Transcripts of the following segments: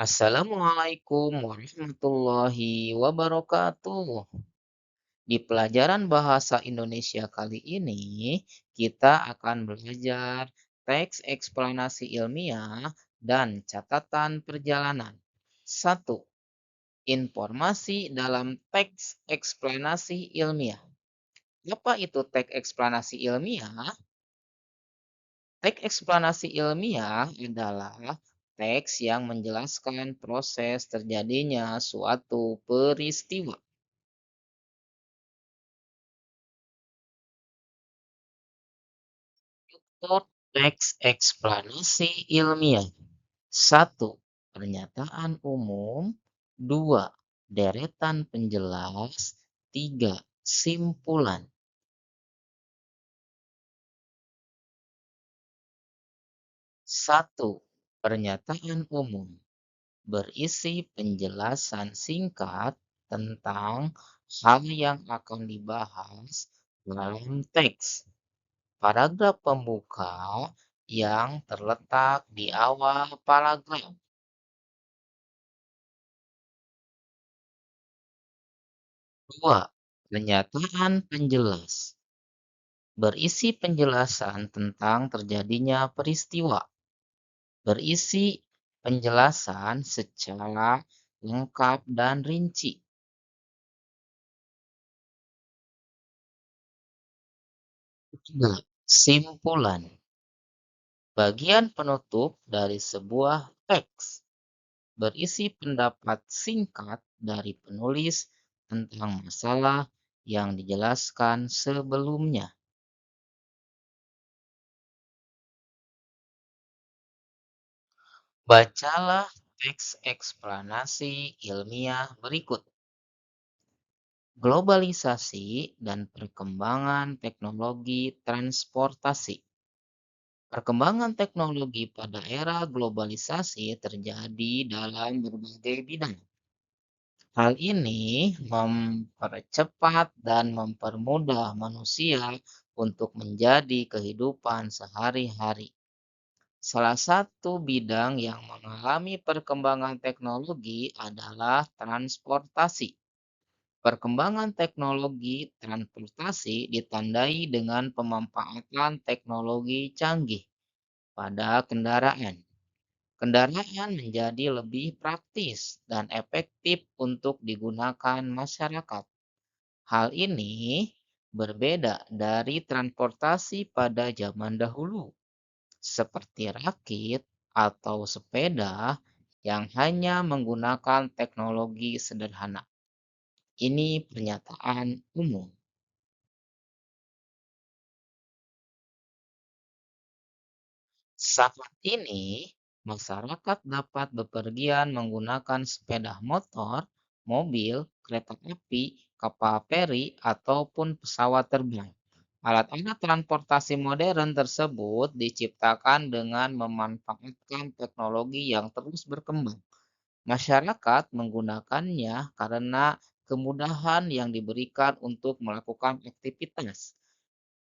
Assalamualaikum warahmatullahi wabarakatuh. Di pelajaran bahasa Indonesia kali ini, kita akan belajar teks eksplanasi ilmiah dan catatan perjalanan. Satu, informasi dalam teks eksplanasi ilmiah. Apa itu teks eksplanasi ilmiah? Teks eksplanasi ilmiah adalah teks yang menjelaskan proses terjadinya suatu peristiwa. Struktur teks eksplanasi ilmiah. Satu, pernyataan umum. Dua, deretan penjelas. Tiga, simpulan. Satu, pernyataan umum. Berisi penjelasan singkat tentang hal yang akan dibahas dalam teks. Paragraf pembuka yang terletak di awal paragraf. Dua, pernyataan penjelas. Berisi penjelasan tentang terjadinya peristiwa. Berisi penjelasan secara lengkap dan rinci. Tiga, simpulan. Bagian penutup dari sebuah teks berisi pendapat singkat dari penulis tentang masalah yang dijelaskan sebelumnya. Bacalah teks eksplanasi ilmiah berikut. Globalisasi dan perkembangan teknologi transportasi. Perkembangan teknologi pada era globalisasi terjadi dalam berbagai bidang. Hal ini mempercepat dan mempermudah manusia untuk menjadi kehidupan sehari-hari. Salah satu bidang yang mengalami perkembangan teknologi adalah transportasi. Perkembangan teknologi transportasi ditandai dengan pemanfaatan teknologi canggih pada kendaraan. Kendaraan menjadi lebih praktis dan efektif untuk digunakan masyarakat. Hal ini berbeda dari transportasi pada zaman dahulu, seperti rakit atau sepeda yang hanya menggunakan teknologi sederhana. Ini pernyataan umum. Saat ini, masyarakat dapat bepergian menggunakan sepeda motor, mobil, kereta api, kapal feri, ataupun pesawat terbang. Alat-alat transportasi modern tersebut diciptakan dengan memanfaatkan teknologi yang terus berkembang. Masyarakat menggunakannya karena kemudahan yang diberikan untuk melakukan aktivitas.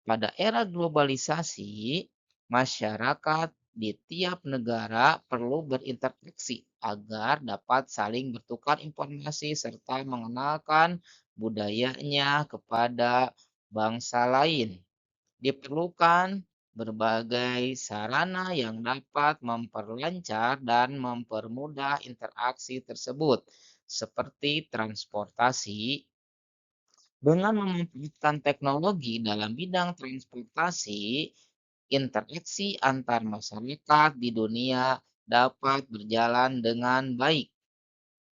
Pada era globalisasi, masyarakat di tiap negara perlu berinteraksi agar dapat saling bertukar informasi serta mengenalkan budayanya kepada bangsa lain. Diperlukan berbagai sarana yang dapat memperlancar dan mempermudah interaksi tersebut, seperti transportasi. Dengan memanfaatkan teknologi dalam bidang transportasi, interaksi antar masyarakat di dunia dapat berjalan dengan baik.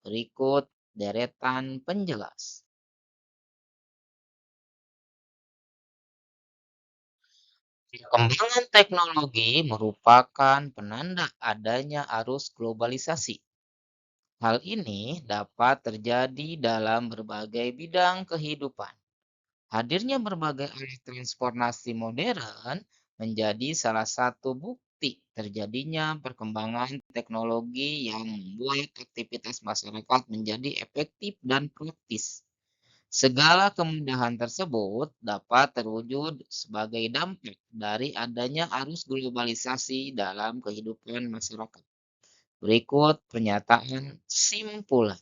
Berikut deretan penjelas. Perkembangan teknologi merupakan penanda adanya arus globalisasi. Hal ini dapat terjadi dalam berbagai bidang kehidupan. Hadirnya berbagai alat transportasi modern menjadi salah satu bukti terjadinya perkembangan teknologi yang membuat aktivitas masyarakat menjadi efektif dan praktis. Segala kemudahan tersebut dapat terwujud sebagai dampak dari adanya arus globalisasi dalam kehidupan masyarakat. Berikut pernyataan simpulan.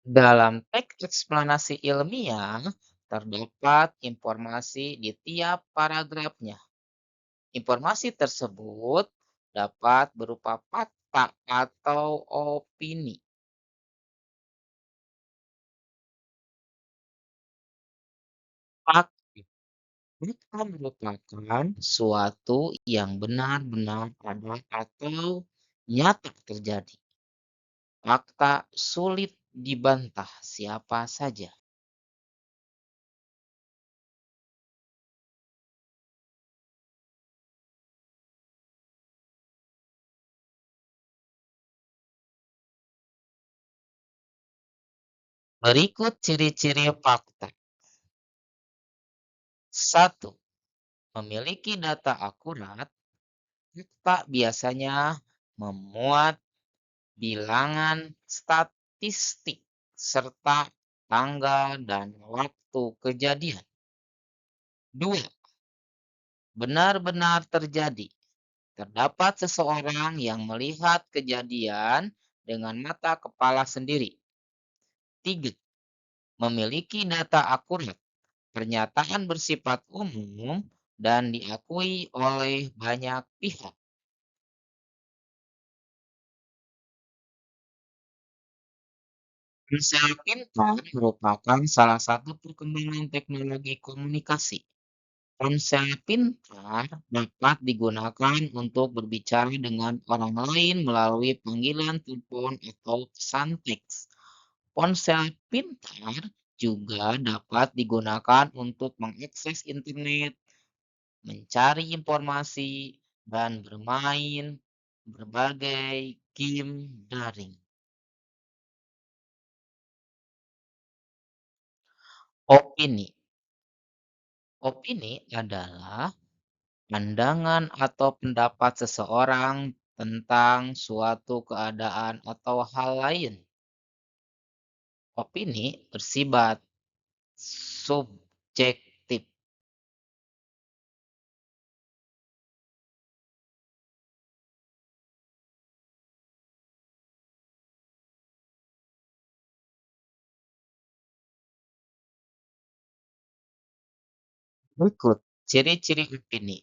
Dalam teks eksplanasi ilmiah, terdapat informasi di tiap paragrafnya. Informasi tersebut dapat berupa fakta atau opini. Fakta merupakan suatu yang benar-benar ada atau nyata terjadi. Fakta sulit dibantah siapa saja. Berikut ciri-ciri fakta. Satu, memiliki data akurat. Fakta biasanya memuat bilangan statistik serta tanggal dan waktu kejadian. Dua, benar-benar terjadi. Terdapat seseorang yang melihat kejadian dengan mata kepala sendiri. Tiga, memiliki data akurat. Pernyataan bersifat umum dan diakui oleh banyak pihak. Ponsel pintar merupakan salah satu perkembangan teknologi komunikasi. Ponsel pintar dapat digunakan untuk berbicara dengan orang lain melalui panggilan telepon atau pesan teks. Ponsel pintar juga dapat digunakan untuk mengakses internet, mencari informasi, dan bermain berbagai game daring. Opini. Opini adalah pandangan atau pendapat seseorang tentang suatu keadaan atau hal lain. Opini bersifat subjektif. Berikut ciri-ciri opini.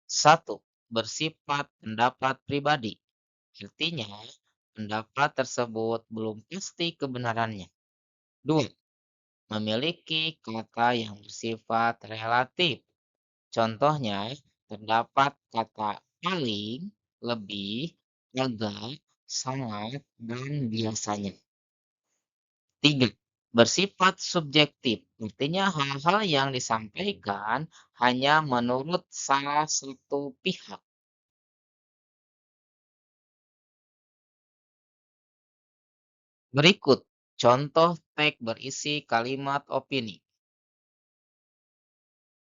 Satu, bersifat pendapat pribadi. Artinya, pendapat tersebut belum pasti kebenarannya. Dua, memiliki kata yang bersifat relatif. Contohnya, terdapat kata paling, lebih, agak, sangat, dan biasanya. Tiga, bersifat subjektif. Artinya hal-hal yang disampaikan hanya menurut salah satu pihak. Berikut contoh teks berisi kalimat opini.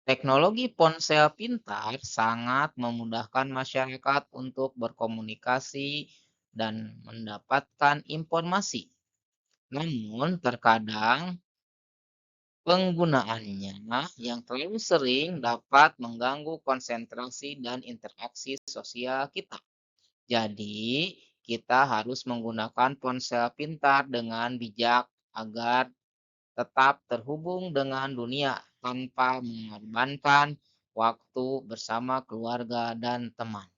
Teknologi ponsel pintar sangat memudahkan masyarakat untuk berkomunikasi dan mendapatkan informasi. Namun, terkadang penggunaannya yang terlalu sering dapat mengganggu konsentrasi dan interaksi sosial kita. Jadi, kita harus menggunakan ponsel pintar dengan bijak agar tetap terhubung dengan dunia tanpa mengorbankan waktu bersama keluarga dan teman.